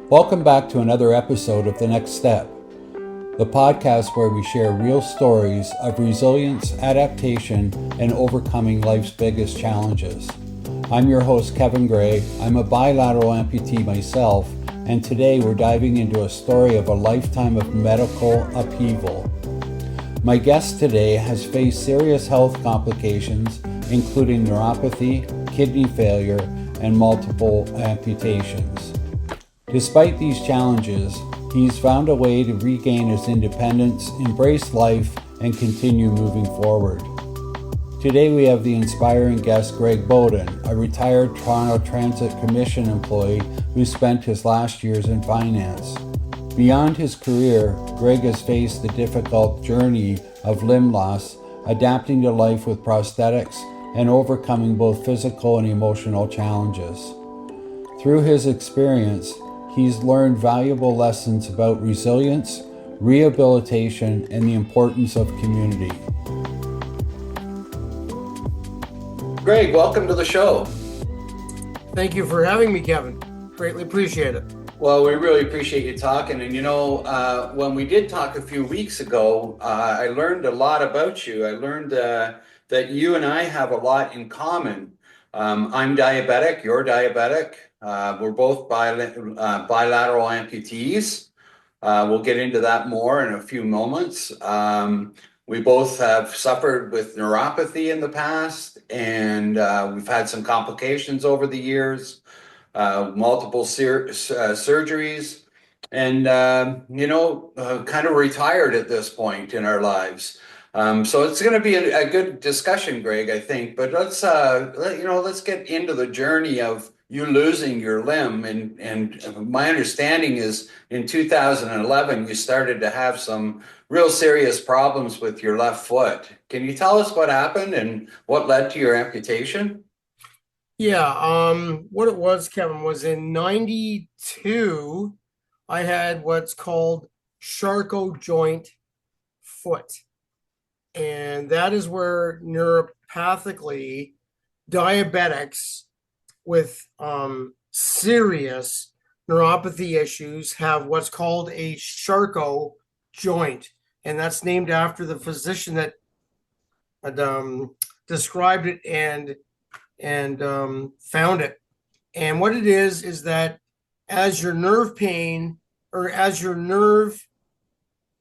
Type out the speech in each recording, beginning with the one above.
Welcome back to another episode of The Next Step, the podcast where we share real stories of resilience, adaptation, and overcoming life's biggest challenges. I'm your host, Kevin Gray. I'm a bilateral amputee myself, and today we're diving into a story of a lifetime of medical upheaval. My guest today has faced serious health complications, including neuropathy, kidney failure, and multiple amputations. Despite these challenges, he's found a way to regain his independence, embrace life, and continue moving forward. Today we have the inspiring guest Greg Boden, a retired Toronto Transit Commission employee who spent his last years in finance. Beyond his career, Greg has faced the difficult journey of limb loss, adapting to life with prosthetics, and overcoming both physical and emotional challenges. Through his experience, he's learned valuable lessons about resilience, rehabilitation, and the importance of community. Greg, welcome to the show. Thank you for having me, Kevin. Greatly appreciate it. Well, we really appreciate you talking. And when we did talk a few weeks ago, I learned a lot about you. I learned that you and I have a lot in common. I'm diabetic, you're diabetic. We're both bilateral amputees. We'll get into that more in a few moments. We both have suffered with neuropathy in the past, and we've had some complications over the years, multiple surgeries, and kind of retired at this point in our lives. So it's going to be a good discussion, Greg, I think. But let's get into the journey of you losing your limb. And my understanding is in 2011, you started to have some real serious problems with your left foot. Can you tell us what happened and what led to your amputation? Yeah, what it was, Kevin, was in 92, I had what's called Charcot joint foot. And that is where neuropathically diabetics with serious neuropathy issues have what's called a Charcot joint. And that's named after the physician that described it and found it. And what it is that as your nerve pain or as your nerves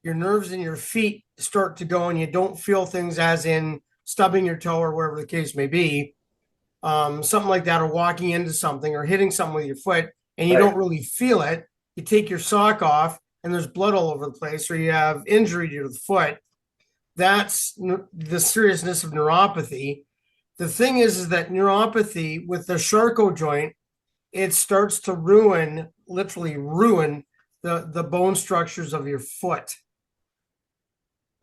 in your feet start to go and you don't feel things as in stubbing your toe or wherever the case may be, something like that, or walking into something or hitting something with your foot and you don't really feel it, you take your sock off and there's blood all over the place, or you have injury to the foot. That's the seriousness of neuropathy. The thing is that neuropathy with the Charcot joint, it starts to literally ruin the bone structures of your foot.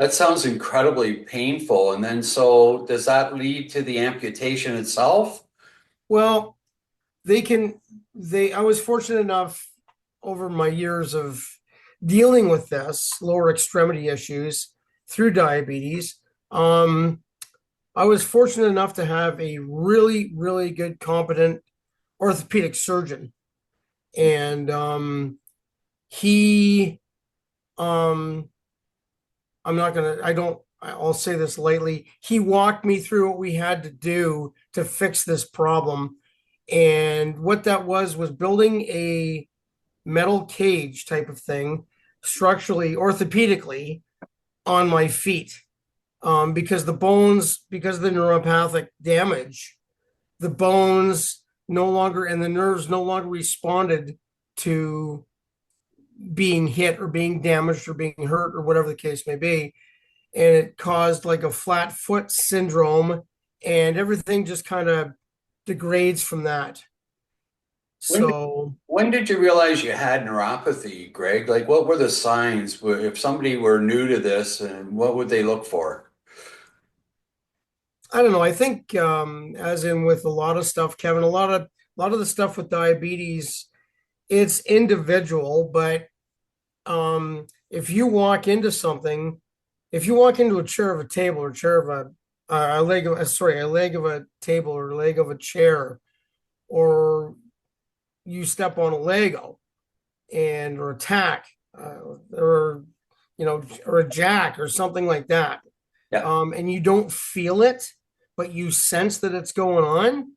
That sounds incredibly painful. And then, so does that lead to the amputation itself? Well, I was fortunate enough over my years of dealing with this lower extremity issues through diabetes. I was fortunate enough to have a really, really good, competent orthopedic surgeon. And I'll say this lightly. He walked me through what we had to do to fix this problem. And what that was building a metal cage type of thing, structurally, orthopedically, on my feet. Because of the neuropathic damage, the bones no longer and the nerves no longer responded to being hit or being damaged or being hurt or whatever the case may be. And it caused like a flat foot syndrome, and everything just kind of degrades from that. When did you realize you had neuropathy, Greg? Like, what were the signs if somebody were new to this, and what would they look for? I don't know. I think, as in with a lot of stuff, Kevin, a lot of the stuff with diabetes, it's individual. But if you walk into a chair of a table or chair of a leg of a table or leg of a chair, or you step on a Lego, and or a tack, or or a jack or something like that, Yeah. and you don't feel it, but you sense that it's going on,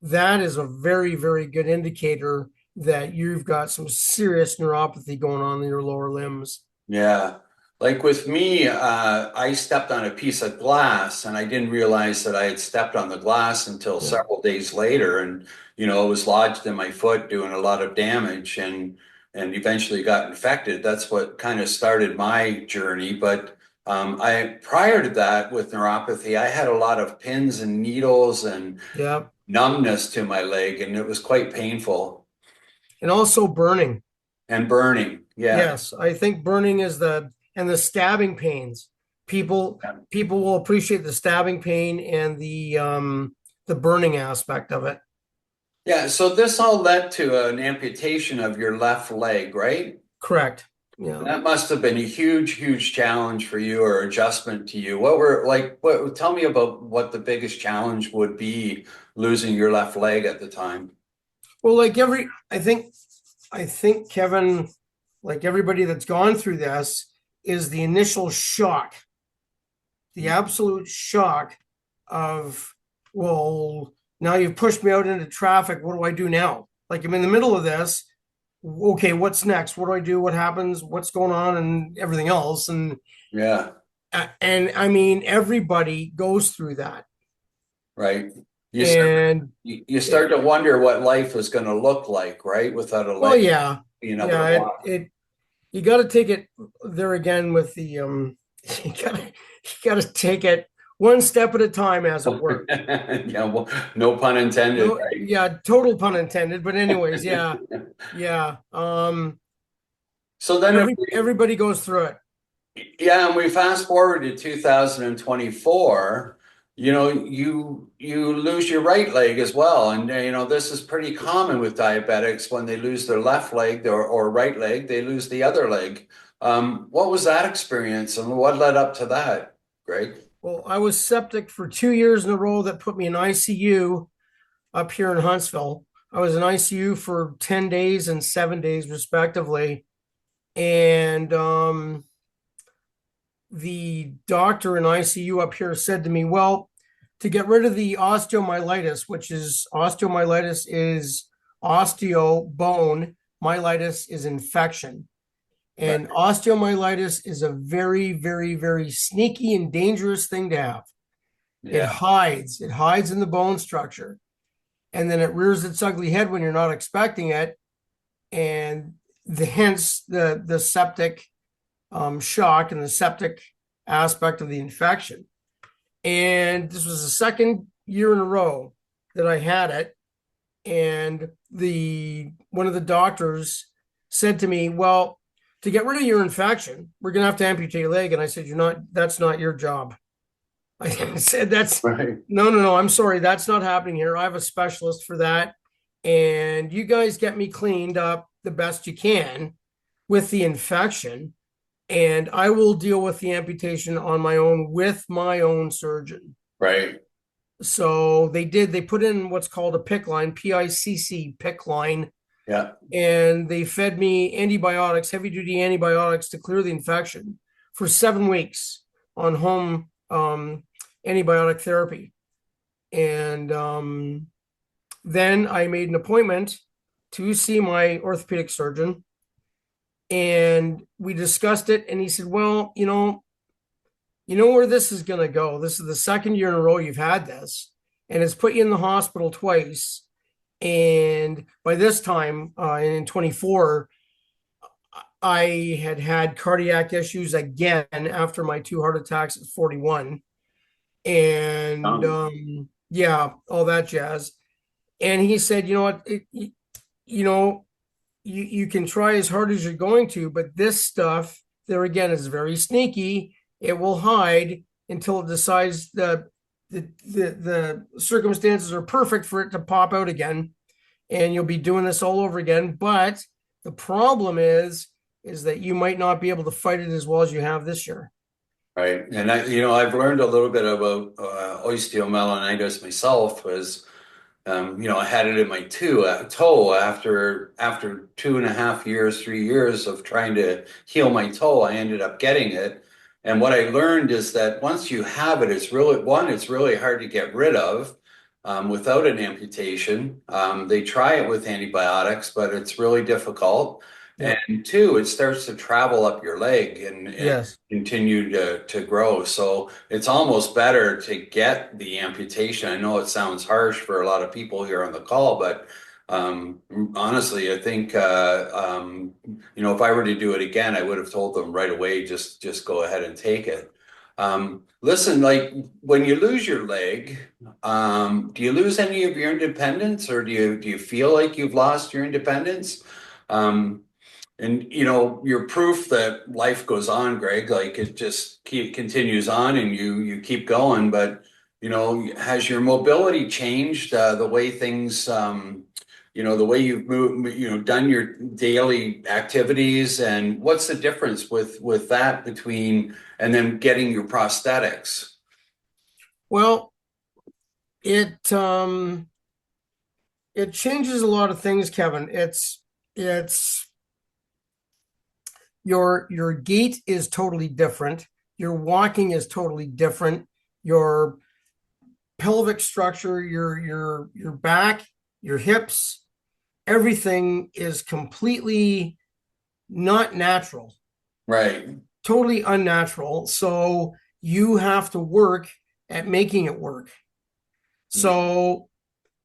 that is a very, very good indicator that you've got some serious neuropathy going on in your lower limbs. Yeah. Like with me, I stepped on a piece of glass and I didn't realize that I had stepped on the glass until Yeah. several days later. And, it was lodged in my foot, doing a lot of damage and eventually got infected. That's what kind of started my journey. But prior to that, with neuropathy, I had a lot of pins and needles and Yeah. numbness to my leg, and it was quite painful. And also burning. And burning. Yeah. Yes, I think burning is the stabbing pains. People people will appreciate the stabbing pain and the burning aspect of it. Yeah, so this all led to an amputation of your left leg, right? Correct. And Yeah. that must have been a huge, huge challenge for you or adjustment to you. Tell me about what the biggest challenge would be losing your left leg at the time. Well, I think Kevin, like everybody that's gone through this, is the initial shock, the absolute shock of, well, now you've pushed me out into traffic. What do I do now? Like I'm in the middle of this. Okay, what's next? What do I do? What happens? What's going on and everything else? Yeah, And I mean, everybody goes through that. right. You start, And you start to wonder what life is going to look like, right? Without a well, leg yeah, being able to yeah, walk. it you got to take it there again with the you gotta take it one step at a time, as it were. Yeah, well, no pun intended, No, right? yeah, total pun intended. But anyways, yeah, yeah. So then if Everybody goes through it. Yeah, and we fast forward to 2024, you lose your right leg as well. And this is pretty common with diabetics. When they lose their left leg or right leg, they lose the other leg. What was that experience and what led up to that, Greg? Well, I was septic for 2 years in a row. That put me in ICU up here in Huntsville. I was in ICU for 10 days and 7 days, respectively. And the doctor in ICU up here said to me, well, to get rid of the osteomyelitis, which is osteomyelitis is osteo bone, myelitis is infection. Right. And osteomyelitis is a very, very, very sneaky and dangerous thing to have. It Yeah, hides, it hides in the bone structure. And then it rears its ugly head when you're not expecting it. And hence the septic shock and the septic aspect of the infection. And this was the second year in a row that I had it. And one of the doctors said to me, well, to get rid of your infection, we're going to have to amputate your leg. And I said, that's not your job. I said, right. no, I'm sorry. That's not happening here. I have a specialist for that. And you guys get me cleaned up the best you can with the infection. And I will deal with the amputation on my own with my own surgeon. Right. So they put in what's called a PICC line, PICC PICC line. Yeah. And they fed me antibiotics, heavy duty antibiotics to clear the infection for 7 weeks on home antibiotic therapy. And then I made an appointment to see my orthopedic surgeon. And we discussed it. And he said, well, you know where this is going to go. This is the second year in a row you've had this, and it's put you in the hospital twice. And by this time, in 24, I had cardiac issues again after my 2 heart attacks at 41. And yeah, all that jazz. And he said, you know what, you can try as hard as you're going to, but this stuff there again is very sneaky. It will hide until it decides the circumstances are perfect for it to pop out again, and you'll be doing this all over again. But the problem is that you might not be able to fight it as well as you have this year. Right. And I've learned a little bit about osteomyelitis myself, I had it in my toe after 2.5 years, 3 years of trying to heal my toe. I ended up getting it. And what I learned is that once you have it, it's really hard to get rid of without an amputation. They try it with antibiotics, but it's really difficult. Yep. And two, it starts to travel up your leg and Yes. continue to grow. So it's almost better to get the amputation. I know it sounds harsh for a lot of people here on the call, but honestly, I think if I were to do it again, I would have told them right away, just go ahead and take it. Listen, like when you lose your leg, do you lose any of your independence, or do you feel like you've lost your independence? And you're proof that life goes on, Greg. Like it just continues on, and you keep going. But has your mobility changed? The way things, the way you've moved, done your daily activities, and what's the difference with that between and then getting your prosthetics? Well, it it changes a lot of things, Kevin. It's your gait is totally different. Your walking is totally different. Your pelvic structure, your back, your hips, everything is completely not natural. Right. Totally unnatural. So you have to work at making it work. So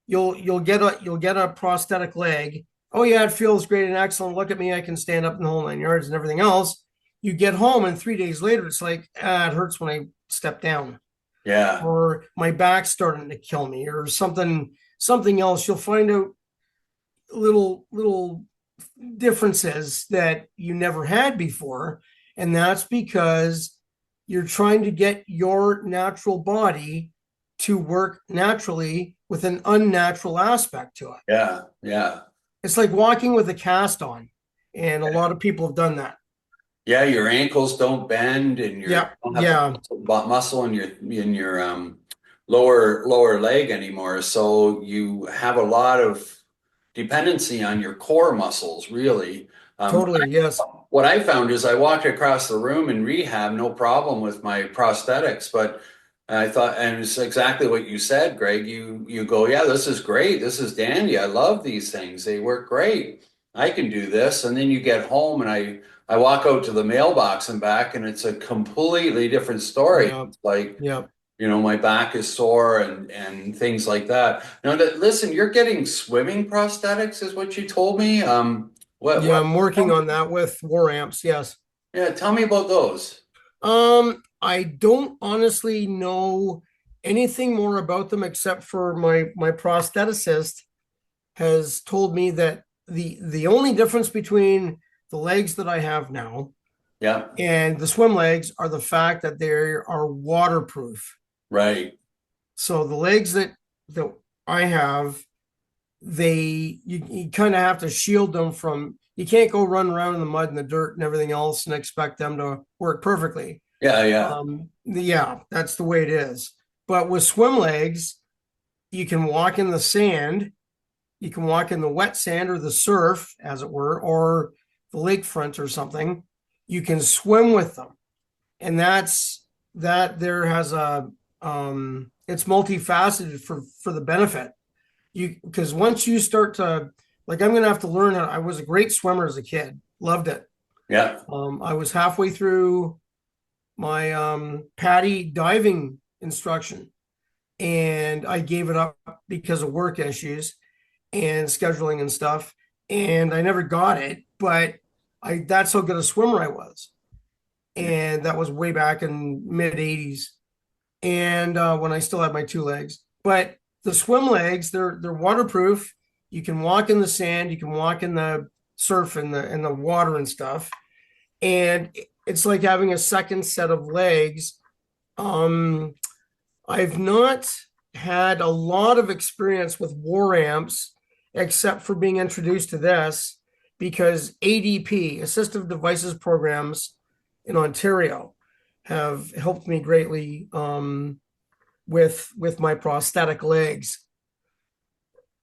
you'll get a prosthetic leg. Oh yeah, it feels great and excellent. Look at me, I can stand up in the whole 9 yards and everything else. You get home and 3 days later, it's like, it hurts when I step down. Yeah. Or my back's starting to kill me, or something else. You'll find out little differences that you never had before. And that's because you're trying to get your natural body to work naturally with an unnatural aspect to it. Yeah. Yeah. It's like walking with a cast on. And a lot of people have done that. Yeah, your ankles don't bend, and you Yeah. don't have Yeah. muscle in your lower leg anymore. So you have a lot of dependency on your core muscles, really. Totally. Yes. What I found is I walked across the room in rehab, no problem with my prosthetics, but I thought, and it's exactly what you said, Greg. You go, yeah, this is great. This is dandy. I love these things. They work great. I can do this. And then you get home, and I walk out to the mailbox and back, and it's a completely different story. Yeah. It's like, Yeah. my back is sore and things like that. Now, listen, you're getting swimming prosthetics, is what you told me. Yeah. I'm working on that with war amps. Yes. Yeah, tell me about those. I don't honestly know anything more about them except for my prostheticist has told me that the only difference between the legs that I have now Yeah, and the swim legs are the fact that they are waterproof. right. So the legs that I have, you kind of have to shield them from, you can't go run around in the mud and the dirt and everything else and expect them to work perfectly. Yeah, yeah. Yeah, that's the way it is. But with swim legs, you can walk in the sand, you can walk in the wet sand or the surf, as it were, or the lakefront or something. You can swim with them, and that there has a it's multifaceted for the benefit. Because once you start to, like, I'm gonna have to learn how. I was a great swimmer as a kid, loved it. Yeah. I was halfway through my PADI diving instruction, and I gave it up because of work issues and scheduling and stuff, and I never got it. But that's how good a swimmer I was, and that was way back in mid '80s, and when I still had my two legs. But the swim legs, they're waterproof. You can walk in the sand, you can walk in the surf and the water and stuff, and it's like having a second set of legs. I've not had a lot of experience with war amps, except for being introduced to this because ADP, Assistive Devices Programs in Ontario, have helped me greatly with my prosthetic legs.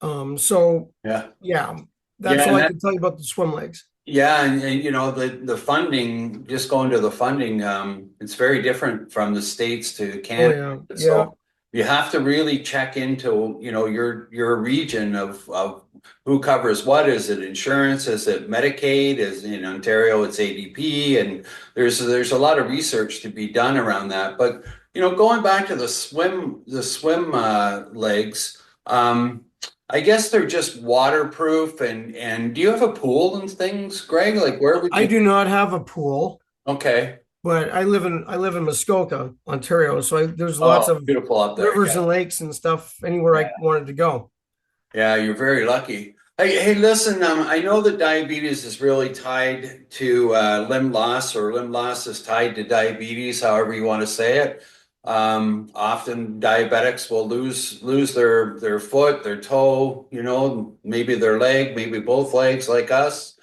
So Yeah. yeah, Yeah. that's all And I that, can tell you about the swim legs. yeah. And, the funding, just going to the funding, it's very different from the States to Oh Canada. yeah, yeah. So you have to really check into, your region of who covers what. Is it insurance? Is it Medicaid? Is in Ontario, it's ADP. And there's a lot of research to be done around that. But, going back to the swim legs, I guess they're just waterproof. And do you have a pool and things, Greg? Like, where would I you? do not have a pool, Okay. but I live in Muskoka, Ontario. So there's lots Oh, of beautiful up there. rivers Yeah. and lakes and stuff anywhere Yeah. I wanted to go. Yeah, you're very lucky. Hey, listen, I know that diabetes is really tied to limb loss, or limb loss is tied to diabetes, however you want to say it. Often diabetics will lose their foot, their toe, maybe their leg, maybe both legs, like us.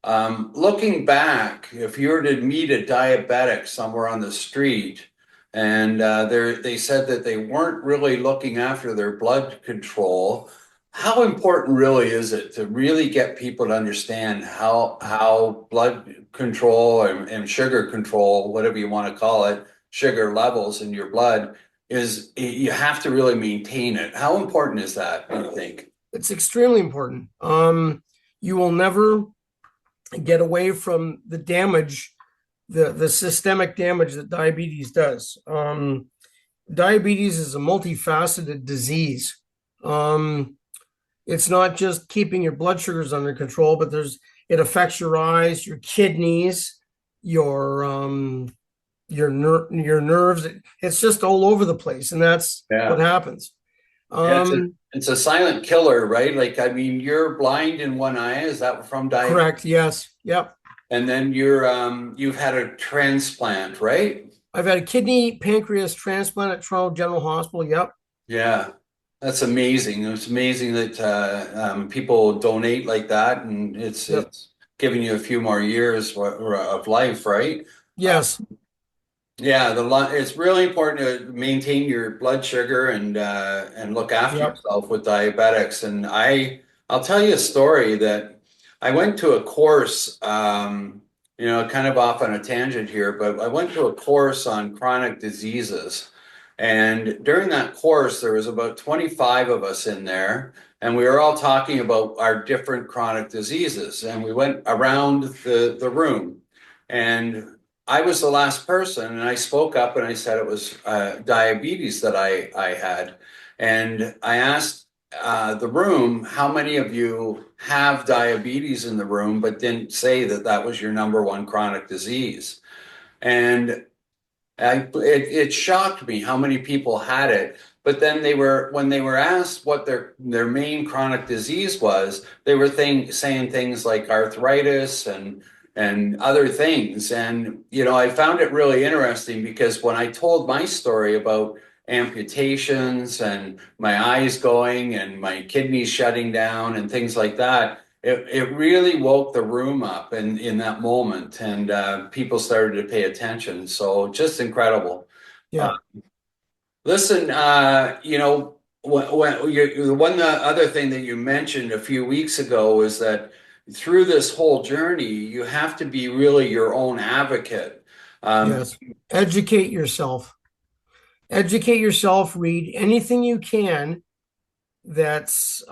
Looking back, if you were to meet a diabetic somewhere on the street, and they said that they weren't really looking after their blood control, how important really is it to really get people to understand how blood control and sugar control, whatever you want to call it, sugar levels in your blood, is you have to really maintain it. How important is that, do you think? It's extremely important. You will never get away from the damage, the systemic damage that diabetes does. Diabetes is a multifaceted disease. It's not just keeping your blood sugars under control, but it affects your eyes, your kidneys, your nerves. It's just all over the place, and that's what Yeah. happens. Yeah, Um, it's a silent killer, right? Like, I mean, you're blind in one eye. Is that from diabetes? Correct. Yes. Yep. And then you've had a transplant, right? I've had a kidney pancreas transplant at Toronto General Hospital. Yep. Yeah, that's amazing. It's amazing that people donate like that, and it's Yep. it's giving you a few more years of life, right? Uh, Yes. yeah, it's really important to maintain your blood sugar and look after Yep. yourself with diabetics. And I'll tell you a story that I went to a course, kind of off on a tangent here, but I went to a course on chronic diseases. And during that course, there was about 25 of us in there, and we were all talking about our different chronic diseases. And we went around the room. And I was the last person, and I spoke up and I said it was diabetes that I had. And I asked the room, how many of you have diabetes in the room, but didn't say that that was your number one chronic disease? And it shocked me how many people had it. But then when they were asked what their main chronic disease was, they were saying things like arthritis and other things. And I found it really interesting, because when I told my story about amputations and my eyes going and my kidneys shutting down and things like that, it really woke the room up in that moment, and people started to pay attention. So just incredible. Uh, Yeah. Listen, the one other thing that you mentioned a few weeks ago is that through this whole journey, you have to be really your own advocate. Um, Yes. Educate yourself. Educate yourself. Read anything you can that's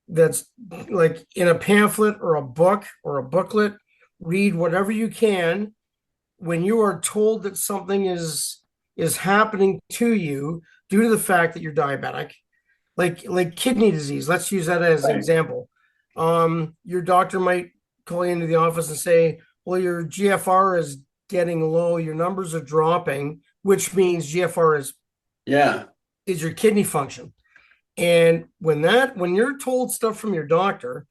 that's like in a pamphlet or a book or a booklet. Read whatever you can. When you are told that something is happening to you due to the fact that you're diabetic, like kidney disease, let's use that as an right. example. Your doctor might call you into the office and say, well, your GFR is getting low, your numbers are dropping, which means GFR Yeah, is your kidney function. And when you're told stuff from your doctor,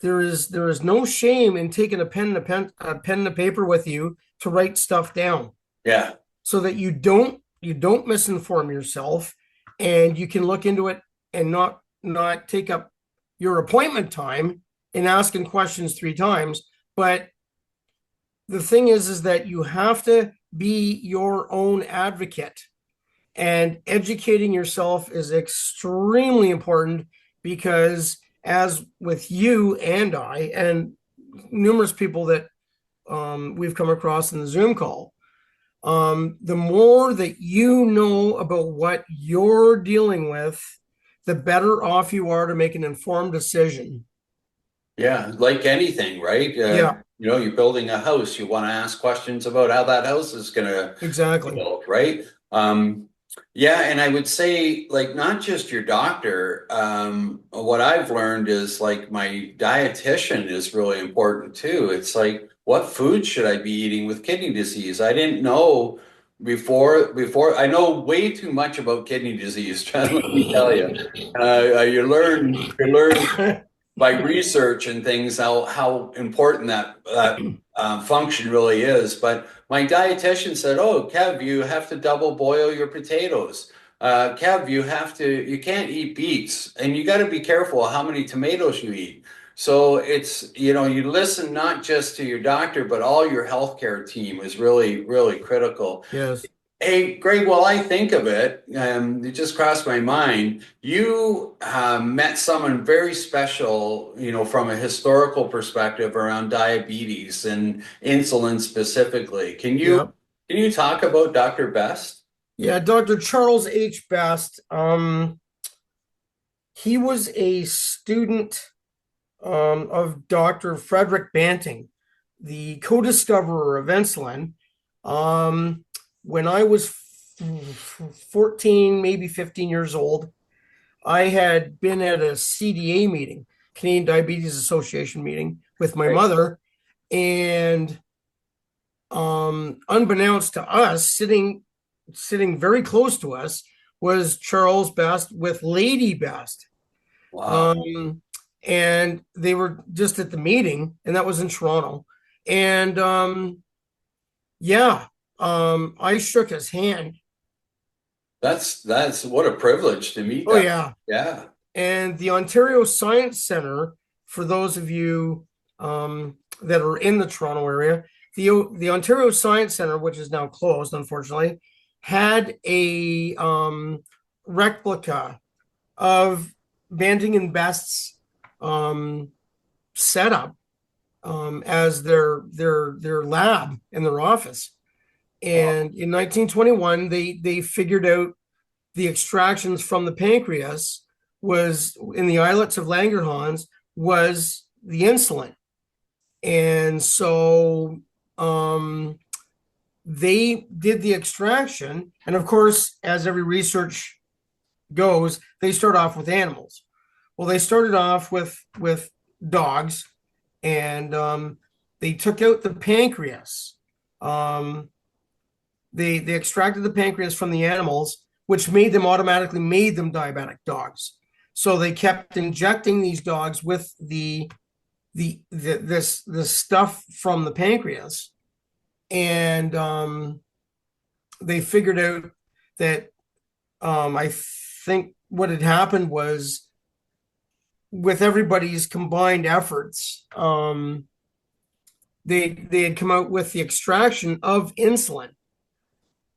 there is no shame in taking a pen and a paper with you to write stuff down, yeah, so that you don't misinform yourself, and you can look into it and not take up your appointment time in asking questions 3 times. But the thing is that you have to be your own advocate, And educating yourself is extremely important, because as with you and I and numerous people that we've come across in the Zoom call, the more that you know about what you're dealing with, the better off you are to make an informed decision. Yeah, like anything, right? Yeah, You're building a house. You want to ask questions about how that house is going to be exactly. built, right? Yeah, and I would say, like, not just your doctor. What I've learned is, like, my dietitian is really important too. It's like, what food should I be eating with kidney disease? I didn't know before. I know way too much about kidney disease. Let me tell you. You learn by research and things how important that function really is. But my dietitian said, "Oh, Kev, you have to double boil your potatoes. Kev, you can't eat beets, and you got to be careful how many tomatoes you eat." So it's, you listen not just to your doctor, but all your healthcare team is really, really critical. Yes. Hey, Greg, while I think of it, it just crossed my mind. You met someone very special, from a historical perspective around diabetes and insulin specifically. Can you Yep. can you talk about Dr. Best? Yeah, Dr. Charles H. Best. He was a student of Dr. Frederick Banting, the co-discoverer of insulin. When I was 14, maybe 15 years old, I had been at a CDA meeting, Canadian Diabetes Association meeting, with my Right. mother, and unbeknownst to us, sitting very close to us, was Charles Best with Lady Best. Wow. And they were just at the meeting, and that was in Toronto. And yeah, I shook his hand. That's what a privilege to meet Oh that. yeah. Yeah. And the Ontario Science Center, for those of you that are in the Toronto area, the Ontario Science Center, which is now closed, unfortunately, had a replica of Banting and Best's setup as their lab in their office. And in 1921, they figured out the extractions from the pancreas was in the islets of Langerhans was the insulin. And so they did the extraction. And of course, as every research goes, they start off with animals. Well, they started off with dogs, and they took out the pancreas. They extracted the pancreas from the animals, which automatically made them diabetic dogs. So they kept injecting these dogs with this stuff from the pancreas, and they figured out that I think what had happened was, with everybody's combined efforts, they had come out with the extraction of insulin.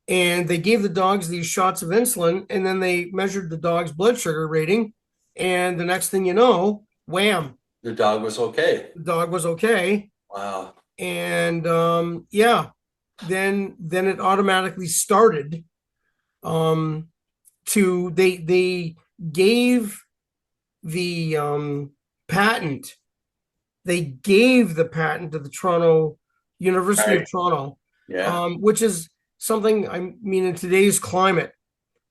And they gave the dogs these shots of insulin, and then they measured the dog's blood sugar rating. And the next thing you know, wham, The dog was okay. the dog was okay. Wow. And yeah, then it automatically started they gave the patent. They gave the patent to the Toronto University of Toronto, Yeah. which is something, I mean, in today's climate,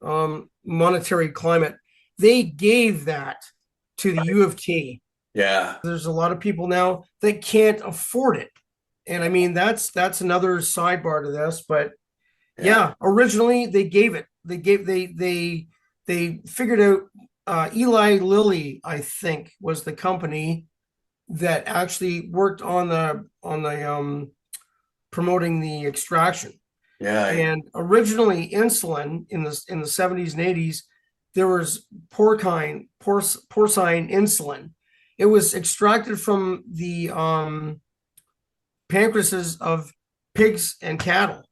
monetary climate, they gave that to the U of T. Yeah. There's a lot of people now that can't afford it. And I mean, that's another sidebar to this, but yeah, originally they gave it. They figured out Eli Lilly, I think, was the company that actually worked on the promoting the extraction. Yeah. And originally, insulin in the 70s and 80s, there was porcine insulin. It was extracted from the pancreases of pigs and cattle.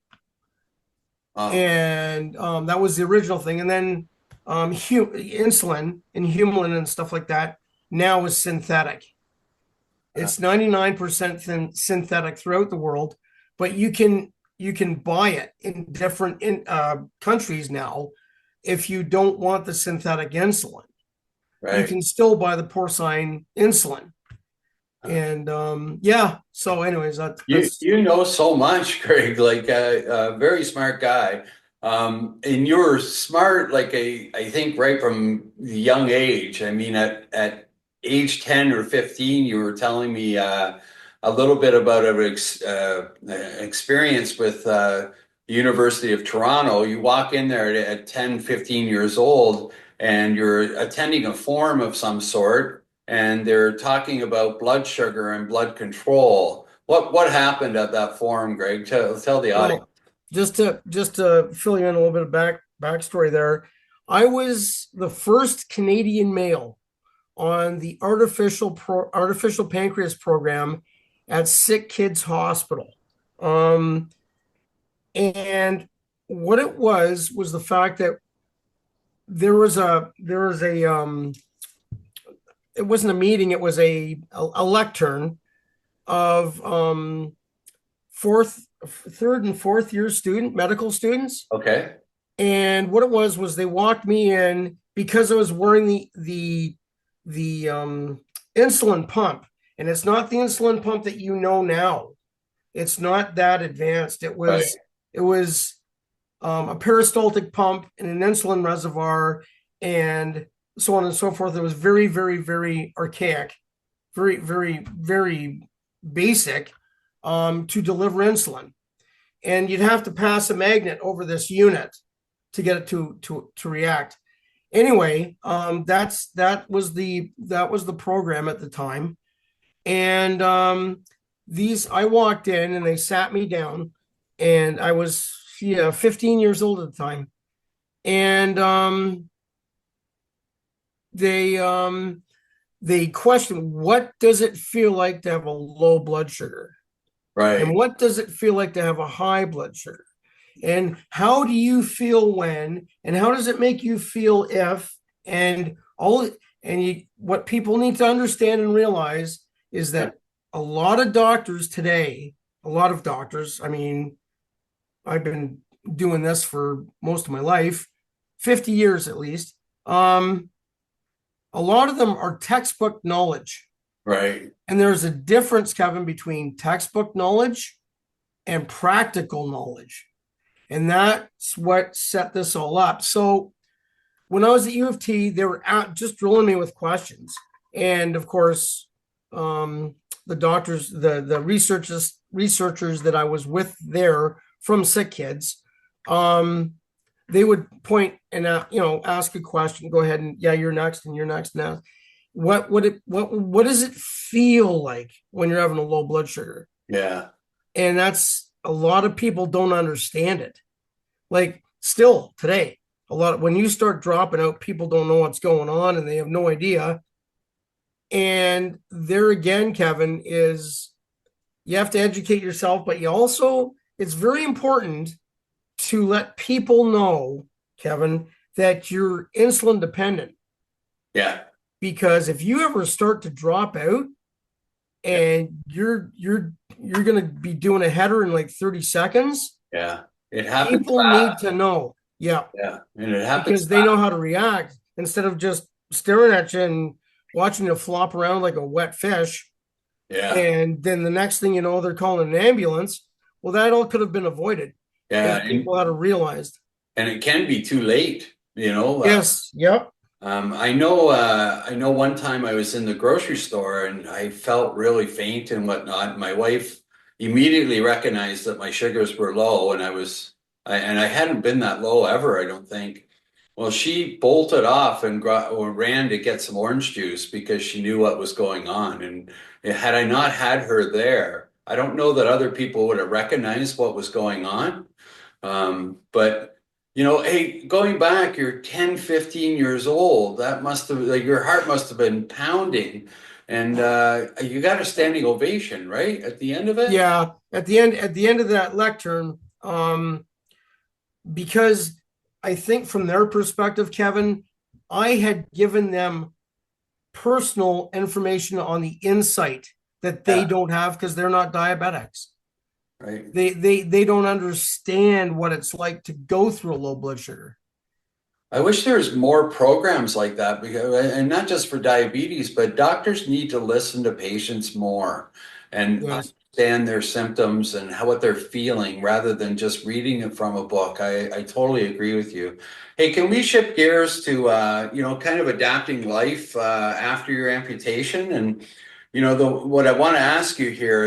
And that was the original thing. And then insulin and humulin and stuff like that now is synthetic. It's 99% synthetic throughout the world, but you can buy it in different countries now. If you don't want the synthetic insulin, you can still buy the porcine insulin. And yeah, so anyways, that's you know so much, Greg, like a very smart guy. And you're smart, like I think right from the young age. I mean, at age 10 or 15, you were telling me a little bit about an experience with the University of Toronto. You walk in there at 10, 15 years old, and you're attending a forum of some sort, and they're talking about blood sugar and blood control. What happened at that forum, Greg? Tell the audience. well, just to fill you in a little bit of backstory there. I was the first Canadian male on the artificial pancreas program at Sick Kids Hospital. And what it was the fact that there was a it wasn't a meeting, it was a lectern of third and fourth year medical students. Okay. And what it was they walked me in because I was wearing the insulin pump, and it's not the insulin pump that you know now. It's not that advanced. It was a peristaltic pump and an insulin reservoir and so on and so forth. It was very, very, very archaic, very, very, very basic to deliver insulin. And you'd have to pass a magnet over this unit to get it to react. Anyway, that was the program at the time. And I walked in and they sat me down, and I was 15 years old at the time. And they questioned, what does it feel like to have a low blood sugar? Right. And what does it feel like to have a high blood sugar? And how do you feel when, and how does it make you feel if, what people need to understand and realize is that a lot of doctors today, I mean, I've been doing this for most of my life, 50 years at least. A lot of them are textbook knowledge. Right. And there's a difference, Kevin, between textbook knowledge and practical knowledge. And that's what set this all up. So when I was at U of T, they were just drilling me with questions. And of course, the doctors, the researchers that I was with there from Sick Kids, they would point and ask a question, go ahead and you're next and you're next now. What does it feel like when you're having a low blood sugar? Yeah. And that's, a lot of people don't understand it. Like still today, when you start dropping out, people don't know what's going on and they have no idea. And there again, Kevin, is you have to educate yourself, but it's very important to let people know, Kevin, that you're insulin dependent. Yeah. Because if you ever start to drop out and you're going to be doing a header in like 30 seconds. Yeah. It happens. People need to know. Yeah. Yeah. And it happens because they know how to react instead of just staring at you and watching you flop around like a wet fish. Yeah. And then the next thing you know, they're calling an ambulance. Well, that all could have been avoided. Yeah. People had realized. And it can be too late, Yes. Yep. I know one time I was in the grocery store and I felt really faint and whatnot. My wife immediately recognized that my sugars were low, and I hadn't been that low ever, I don't think. Well, she bolted off and ran to get some orange juice because she knew what was going on. And had I not had her there, I don't know that other people would have recognized what was going on. But hey, going back, you're 10, 15 years old. That must have, like, your heart must have been pounding. And you got a standing ovation, right? At the end of it? Yeah. At the end of that lectern, because I think from their perspective, Kevin, I had given them personal information on the insight that they Yeah. don't have because they're not diabetics. Right. They don't understand what it's like to go through a low blood sugar. I wish there's more programs like that because, and not just for diabetes, but doctors need to listen to patients more and Yes. understand their symptoms and what they're feeling rather than just reading it from a book. I totally agree with you. Hey, can we shift gears to, kind of adapting life after your amputation? And, what I want to ask you here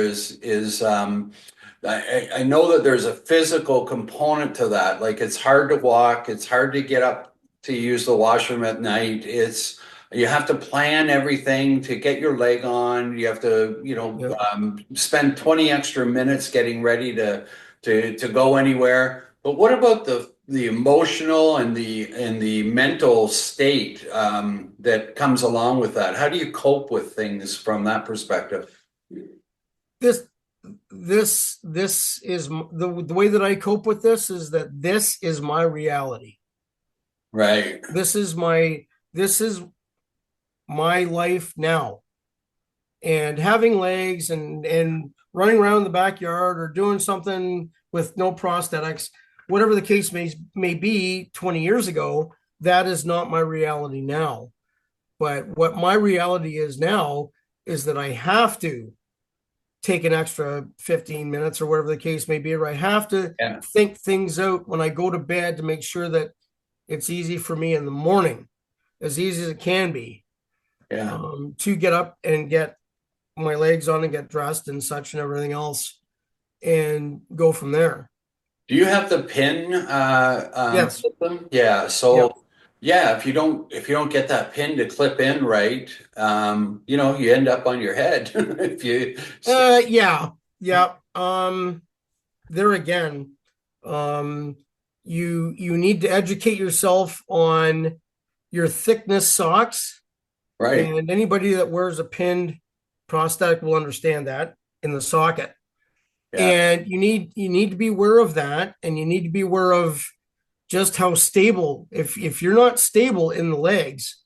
I know that there's a physical component to that. Like it's hard to walk, it's hard to get up to use the washroom at night. You have to plan everything to get your leg on. You have to, Yep. spend 20 extra minutes getting ready to go anywhere. But what about the emotional and the mental state that comes along with that? How do you cope with things from that perspective? This this is the way that I cope with this is that this is my reality. Right. This is my life now. And having legs and running around the backyard or doing something with no prosthetics, whatever the case may be 20 years ago, that is not my reality now. But what my reality is now is that I have to take an extra 15 minutes or whatever the case may be, or I have to Yeah. think things out when I go to bed to make sure that it's easy for me in the morning, as easy as it can be, Yeah. to get up and get my legs on and get dressed and such and everything else and go from there. Do you have the pin Yes. system? Yeah. Yep. So yeah, if you don't get that pin to clip in right, you end up on your head if you. Yeah. Yeah. There again, you need to educate yourself on your thickness socks, Right. and anybody that wears a pinned prosthetic will understand that in the socket. Yeah. And you need to be aware of that, and you need to be aware of just how stable. If you're not stable in the legs,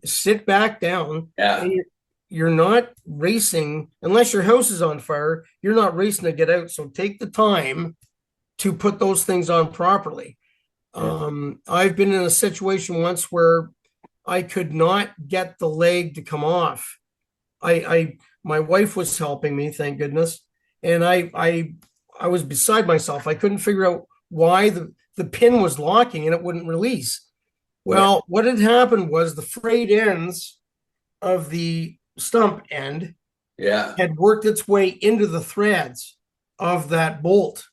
sit back down, Yeah. and you're not racing unless your house is on fire. You're not racing to get out. So take the time to put those things on properly. I've been in a situation once where I could not get the leg to come off. My wife was helping me, thank goodness, and I was beside myself. I couldn't figure out why the pin was locking and it wouldn't release. Right. Well, what had happened was the frayed ends of the stump end Yeah. had worked its way into the threads of that bolt.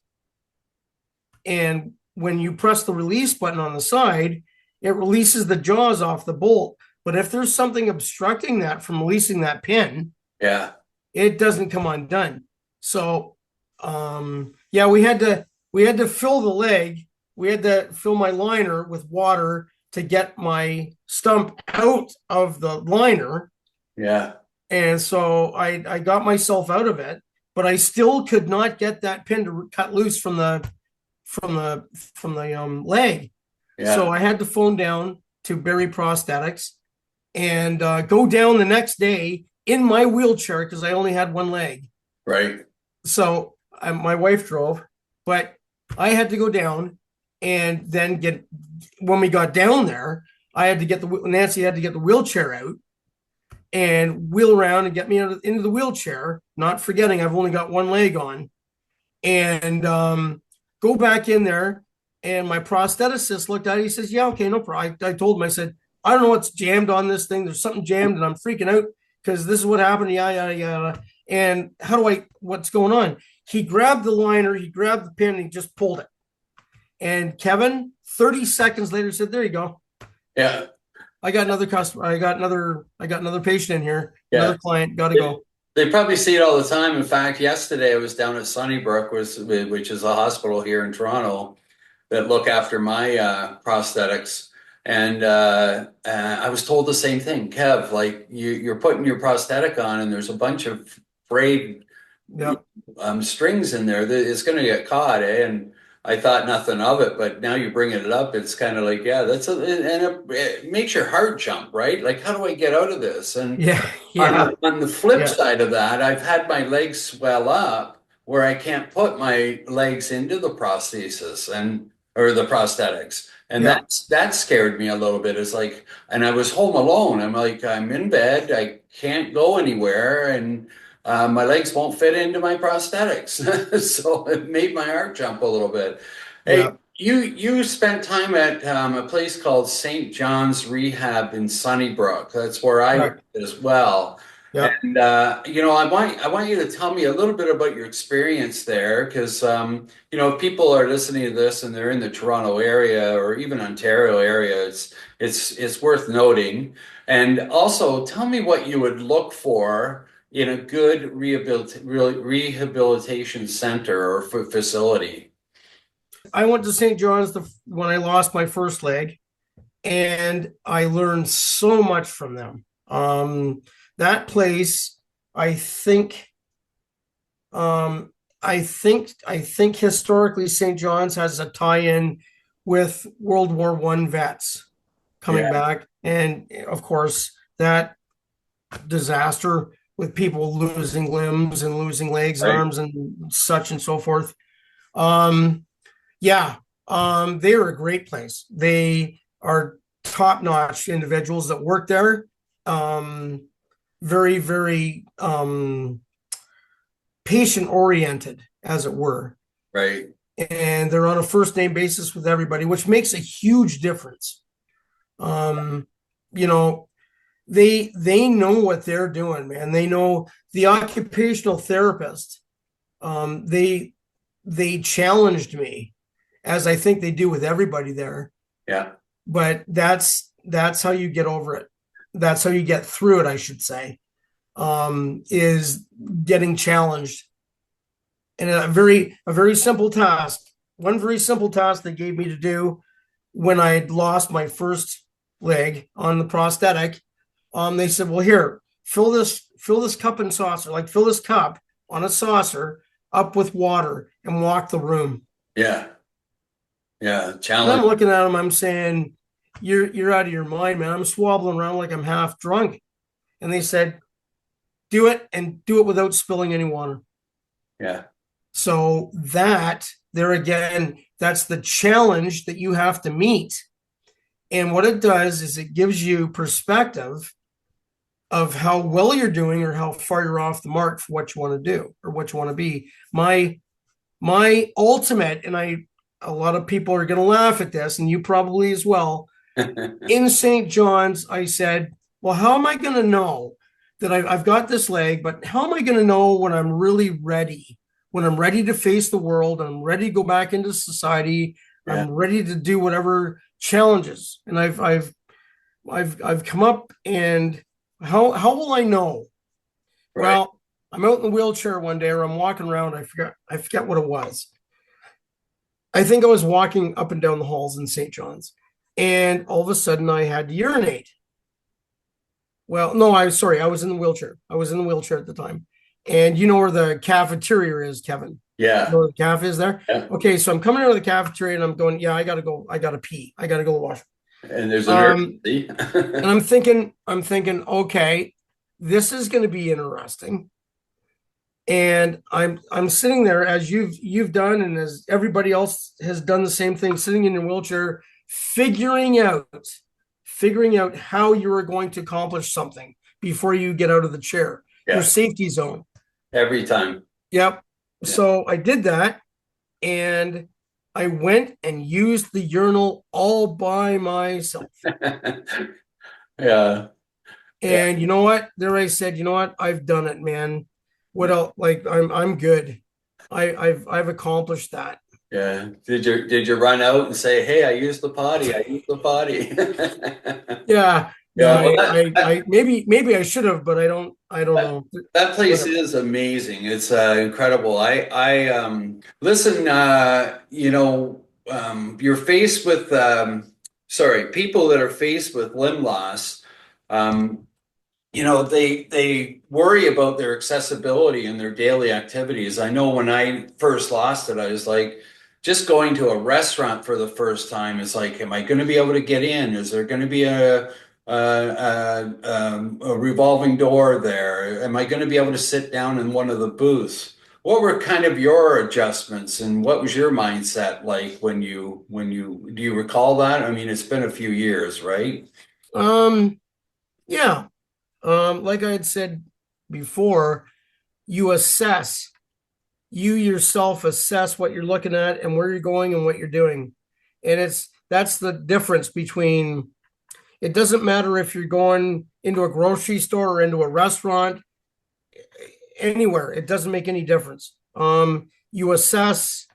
And when you press the release button on the side, it releases the jaws off the bolt. But if there's something obstructing that from releasing that pin, Yeah. it doesn't come undone. So, yeah, we had to fill the leg. We had to fill my liner with water to get my stump out of the liner. Yeah. And so I got myself out of it, but I still could not get that pin to cut loose from the leg. Yeah. So I had to phone down to Berry Prosthetics and go down the next day in my wheelchair because I only had one leg. Right. So my wife drove, but I had to go down and then when we got down there, Nancy had to get the wheelchair out and wheel around and get me into the wheelchair, not forgetting I've only got one leg on, and go back in there. And my prostheticist looked at it. He says, "Yeah, okay, no problem." I told him, I said, "I don't know what's jammed on this thing. There's something jammed and I'm freaking out because this is what happened. Yeah, yeah, yeah. And what's going on?" He grabbed the liner, he grabbed the pin, and he just pulled it. And Kevin, 30 seconds later, said, "There you go. Yeah. I got another customer. I got another patient in here. Yeah. Another client. Got to go." They probably see it all the time. In fact, yesterday I was down at Sunnybrook, which is a hospital here in Toronto that look after my prosthetics. And I was told the same thing, Kev, like you're putting your prosthetic on and there's a bunch of frayed Yep. strings in there that it's going to get caught, eh? And I thought nothing of it, but now you're bringing it up. It's kind of like, yeah, it makes your heart jump, right? Like, how do I get out of this? And Yeah, yeah, on the flip yeah, side of that, I've had my legs swell up where I can't put my legs into the prosthesis or the prosthetics. And yeah, that scared me a little bit. It's like, and I was home alone. I'm like, I'm in bed. I can't go anywhere. And my legs won't fit into my prosthetics. So it made my heart jump a little bit. Hey, yeah. you spent time at a place called St. John's Rehab in Sunnybrook. That's where I went Correct. as well. Yeah. And I want you to tell me a little bit about your experience there, because if people are listening to this and they're in the Toronto area or even Ontario area, it's worth noting. And also, tell me what you would look for in a good rehabilitation center or facility. I went to St. John's when I lost my first leg, and I learned so much from them. That place, I think, I think historically St. John's has a tie-in with World War One vets coming Yeah, back, and of course that disaster with people losing limbs and losing legs and right, arms and such and so forth. Um, yeah, they are a great place. They are top-notch individuals that work there. Very, very patient-oriented, as it were. right, And they're on a first name basis with everybody, which makes a huge difference. Um, you know, they know what they're doing, man. They know the occupational therapist. They challenged me, as I think they do with everybody there. yeah, But that's how you get over it. That's how you get through it, I should say. Is getting challenged. And a very simple task. One very simple task they gave me to do when I had lost my first leg on the prosthetic. They said, "Well, here, fill this cup and saucer, like fill this cup on a saucer up with water and walk the room." yeah, yeah. And I'm Challenge, looking at him, I'm saying, You're out of your mind, man. I'm swabbling around like I'm half drunk. And they said, do it and do it without spilling any water. yeah, So that there again, that's the challenge that you have to meet. And what it does is it gives you perspective of how well you're doing or how far you're off the mark for what you want to do or what you want to be. My ultimate, and a lot of people are going to laugh at this, and you probably as well. In St. John's, I said, well, how am I going to know that I've got this leg, but how am I going to know when I'm really ready, when I'm ready to face the world, I'm ready to go back into society, yeah, I'm ready to do whatever challenges. And I've come up, and how will I know? right, Well, I'm out in the wheelchair one day, or I'm walking around. I forget what it was. I think I was walking up and down the halls in St. John's, and all of a sudden I had to urinate. Well, no, I was sorry. I was in the wheelchair. I was in the wheelchair at the time. And you know where the cafeteria is, Kevin? You know yeah, where the cafe is there? yeah. Okay, so I'm coming out of the cafeteria and I'm going, yeah, I gotta go. I gotta pee. I gotta go wash. And there's an Um, urgency. and I'm thinking, okay, this is gonna be interesting. And I'm sitting there as you've done, and as everybody else has done the same thing, sitting in your wheelchair, figuring out how you are going to accomplish something before you get out of the chair, your Yeah, safety zone. every time. Yep. Yeah. So I did that, and I went and used the urinal all by myself. Yeah, yeah, And you know what? There I said, you know what? I've done it, man. What else? Like I'm good. I've accomplished that. yeah. Did you run out and say, "Hey, I used the potty. I used the potty"? Yeah. Yeah. Yeah, well, I maybe I should have, but I don't that know. that place Whatever. is amazing. It's incredible. I listen. You're faced with people that are faced with limb loss. Um, they worry about their accessibility and their daily activities. I know when I first lost it, I was like, just going to a restaurant for the first time is like, am I going to be able to get in? Is there going to be a revolving door there? Am I going to be able to sit down in one of the booths? What were kind of your adjustments and what was your mindset like do you recall that? I mean, it's been a few years, right? Yeah. Like I had said before, you yourself assess what you're looking at and where you're going and what you're doing. And that's the difference between, it doesn't matter if you're going into a grocery store or into a restaurant, anywhere, it doesn't make any difference. You assess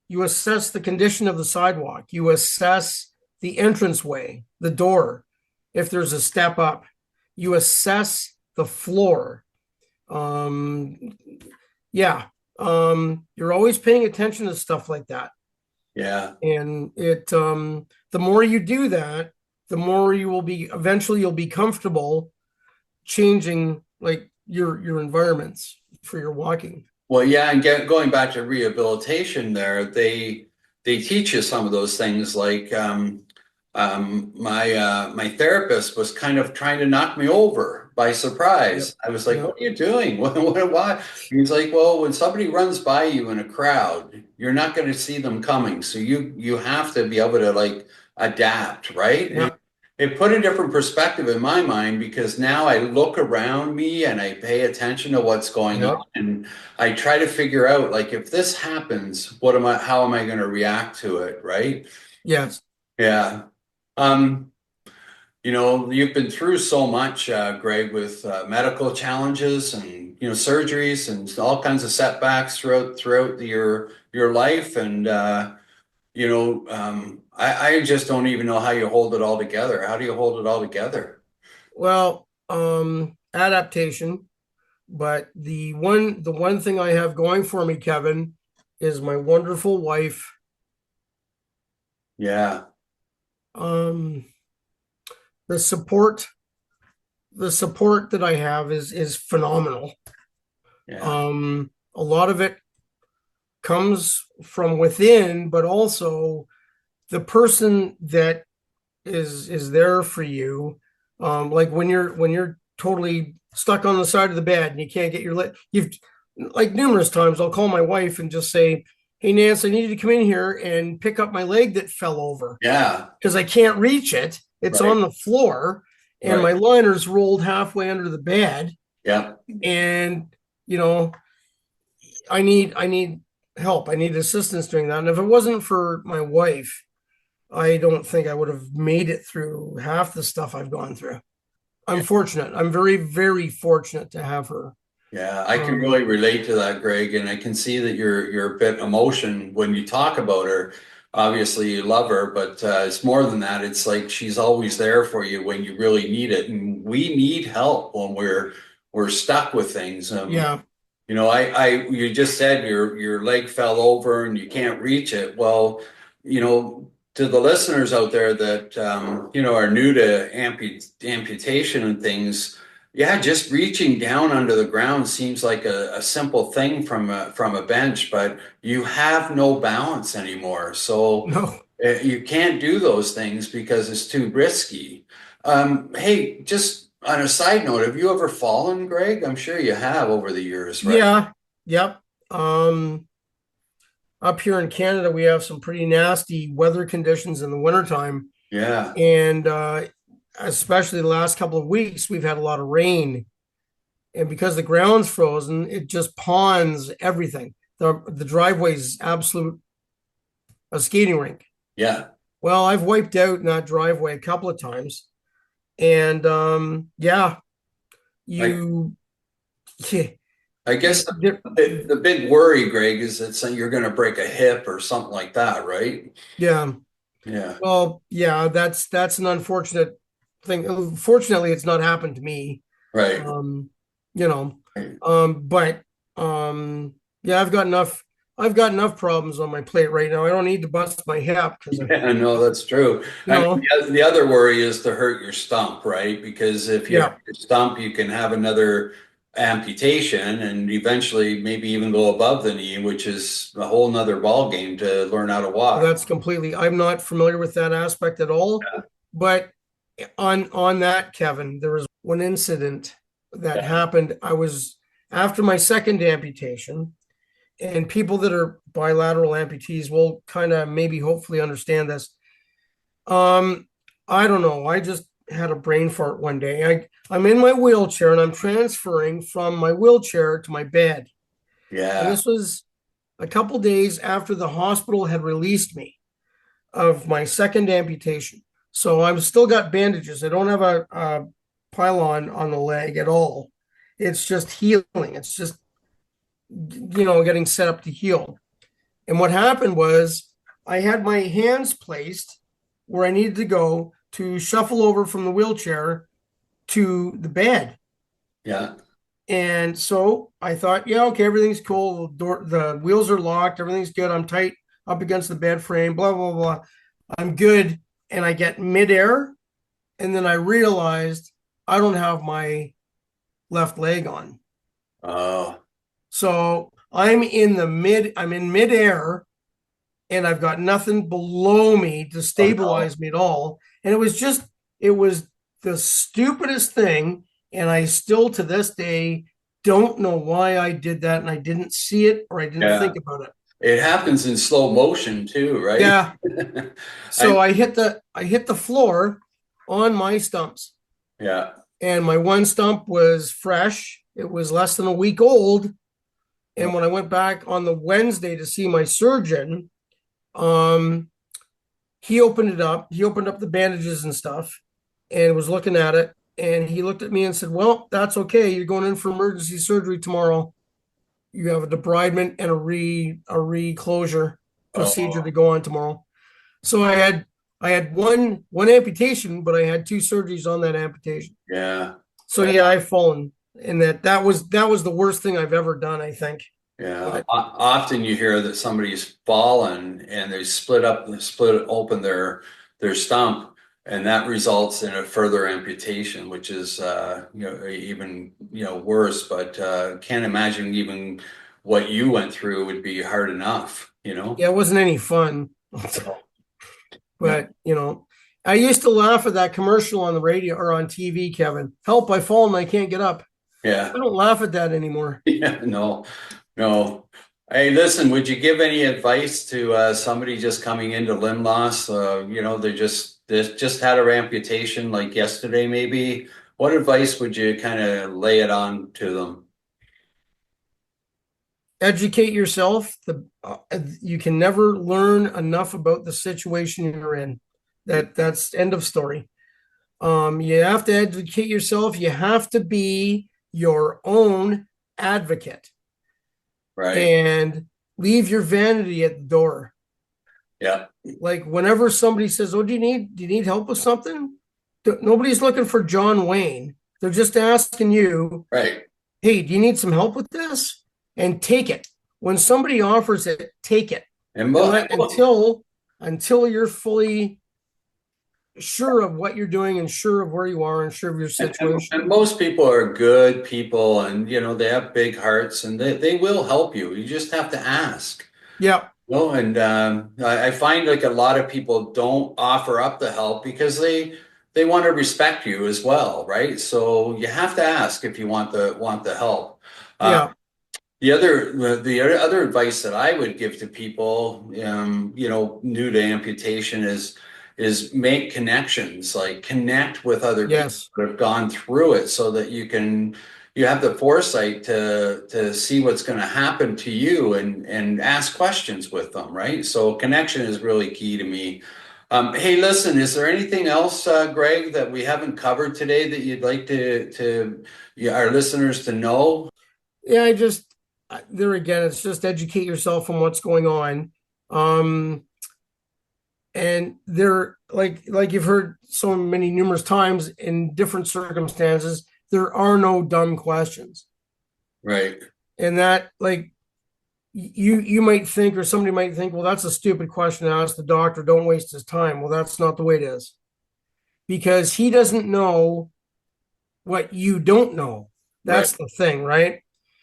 the condition of the sidewalk, you assess the entranceway, the door, if there's a step up, you assess the floor. Yeah. You're always paying attention to stuff like that. Yeah. And the more you do that, the more eventually you'll be comfortable changing like your environments for your walking. Well, yeah, and going back to rehabilitation there, they teach you some of those things like my therapist was kind of trying to knock me over by surprise. Yep. I was like, Yep. what are you doing? Why? He's like, well, when somebody runs by you in a crowd, you're not going to see them coming. So you have to be able to like adapt, right? Yeah. It put a different perspective in my mind because now I look around me and I pay attention to what's going Yep. on and I try to figure out like if this happens, how am I going to react to it, right? Yes. Yeah. You've been through so much, Greg, with medical challenges and surgeries and all kinds of setbacks throughout your life, and I just don't even know how you hold it all together. How do you hold it all together? Well, adaptation, but the one thing I have going for me, Kevin, is my wonderful wife. Yeah. The support that I have is phenomenal. Yeah. A lot of it comes from within, but also the person that is there for you. Like when you're totally stuck on the side of the bed and you can't get your leg. You've like numerous times I'll call my wife and just say, "Hey Nance, I need you to come in here and pick up my leg that fell over." Yeah. Because I can't reach it. It's Right. on the floor and Right. my liner's rolled halfway under the bed. Yeah. And I need help. I need assistance doing that. And if it wasn't for my wife, I don't think I would have made it through half the stuff I've gone through. I'm fortunate. I'm very, very fortunate to have her. Yeah, I can really relate to that, Greg, and I can see that you're a bit emotion when you talk about her. Obviously, you love her, but it's more than that. It's like she's always there for you when you really need it, and we need help when we're stuck with things. Yeah. You just said your leg fell over and you can't reach it. Well, to the listeners out there that are new to amputation and things. Yeah, just reaching down under the ground seems like a simple thing from a bench, but you have no balance anymore. So No. you can't do those things because it's too risky. Hey, just on a side note, have you ever fallen, Greg? I'm sure you have over the years, right? Yeah. Yep. Up here in Canada, we have some pretty nasty weather conditions in the wintertime. Yeah. And especially the last couple of weeks, we've had a lot of rain. And because the ground's frozen, it just ponds everything. The driveway's a skating rink. Yeah. Well, I've wiped out in that driveway a couple of times. And yeah, I guess the big worry, Greg, is that you're going to break a hip or something like that, right? Yeah. Yeah. Well, yeah, that's an unfortunate thing. Fortunately, it's not happened to me. Right. But yeah, I've got enough problems on my plate right now. I don't need to bust my hip because Yeah, no, that's true. I mean, the other worry is to hurt your stump, right? Because if you hurt your stump, you can have another amputation and eventually maybe even go above the knee, which is a whole nother ball game to learn how to walk. That's completely, I'm not familiar with that aspect at all. Yeah. But on that, Kevin, there was one incident that Yeah. happened. I was after my second amputation, and people that are bilateral amputees will kind of maybe hopefully understand this. I don't know. I just had a brain fart one day. I'm in my wheelchair and I'm transferring from my wheelchair to my bed. And Yeah. this was a couple days after the hospital had released me of my second amputation. So I've still got bandages. I don't have a pylon on the leg at all. It's just healing. It's just, getting set up to heal. And what happened was I had my hands placed where I needed to go to shuffle over from the wheelchair to the bed. Yeah. And so I thought, yeah, okay, everything's cool. The wheels are locked. Everything's good. I'm tight up against the bed frame, blah, blah, blah. I'm good. And I get midair. And then I realized I don't have my left leg on. Oh. So I'm in midair and I've got nothing below me to stabilize me at all. And it was the stupidest thing. And I still to this day don't know why I did that. And I didn't see it or I didn't think about it. It happens in slow motion too, right? Yeah. So I hit the floor on my stumps. Yeah. And my one stump was fresh. It was less than a week old. And when I went back on the Wednesday to see my surgeon, he opened it up. He opened up the bandages and stuff and was looking at it. And he looked at me and said, well, that's okay. You're going in for emergency surgery tomorrow. You have a debridement and a reclosure procedure to go on tomorrow. So I had one amputation, but I had two surgeries on that amputation. Yeah. So yeah, I've fallen, and that was the worst thing I've ever done, I think. Yeah. Often you hear that somebody's fallen and they split open their stump, and that results in a further amputation, which is even worse. But can't imagine even what you went through would be hard enough. Yeah, it wasn't any fun. But I used to laugh at that commercial on the radio or on TV, Kevin. Help, I've fallen, I can't get up. Yeah. I don't laugh at that anymore. Yeah, no. Hey, listen, would you give any advice to somebody just coming into limb loss? They just had a amputation like yesterday, maybe. What advice would you kind of lay it on to them? Educate yourself. You can never learn enough about the situation you're in. That's end of story. You have to educate yourself. You have to be your own advocate. Right. And leave your vanity at the door. Yeah. Like whenever somebody says, oh, do you need help with something? Nobody's looking for John Wayne. They're just asking you, right. Hey, do you need some help with this? And take it. When somebody offers it, take it. And until you're fully sure of what you're doing and sure of where you are and sure of your situation. And most people are good people, and they have big hearts, and they will help you. You just have to ask. Yeah. And I find like a lot of people don't offer up the help because they want to respect you as well, right? So you have to ask if you want the help. Yeah. The other advice that I would give to people, new to amputation is make connections, like connect with other people that have gone through it, so that you have the foresight to see what's going to happen to you and ask questions with them, right? So connection is really key to me. Hey, listen, is there anything else, Greg, that we haven't covered today that you'd like to our listeners to know? Yeah, there again, it's just educate yourself on what's going on. And there, like you've heard so many numerous times in different circumstances, there are no dumb questions. Right. And that, like, you might think, or somebody might think, well, that's a stupid question to ask the doctor. Don't waste his time. Well, that's not the way it is. Because he doesn't know what you don't know. That's the thing, right?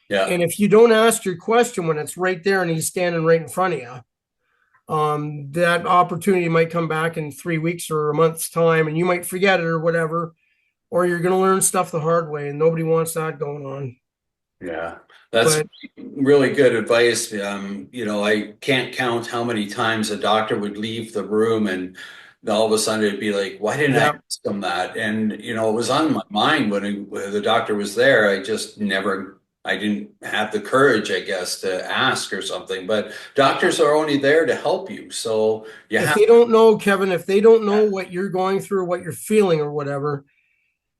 Yeah. And if you don't ask your question when it's right there and he's standing right in front of you, that opportunity might come back in 3 weeks or a month's time, and you might forget it or whatever, or you're going to learn stuff the hard way, and nobody wants that going on. Yeah, that's But really good advice. I can't count how many times a doctor would leave the room and all of a sudden it'd be like, why didn't I yeah, ask him that? And, it was on my mind when the doctor was there. I didn't have the courage, I guess, to ask or something. But doctors are only there to help you. So you if have they don't know, Kevin, if they don't know what you're going through, what you're feeling or whatever,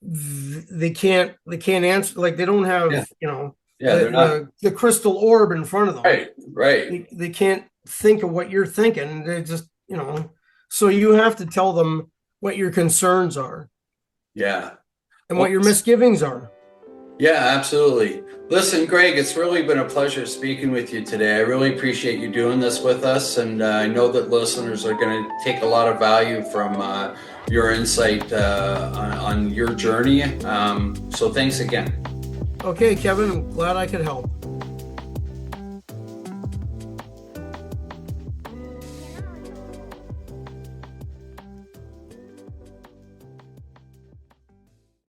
they can't answer. Like, they don't have, yeah, they're not the crystal orb in front of them. right. They can't think of what you're thinking. They just, so you have to tell them what your concerns are Yeah. and Well, what your misgivings are. yeah, absolutely. Listen, Greg, it's really been a pleasure speaking with you today. I really appreciate you doing this with us, and I know that listeners are going to take a lot of value from your insight on your journey. So thanks again. Okay, Kevin, I'm glad I could help.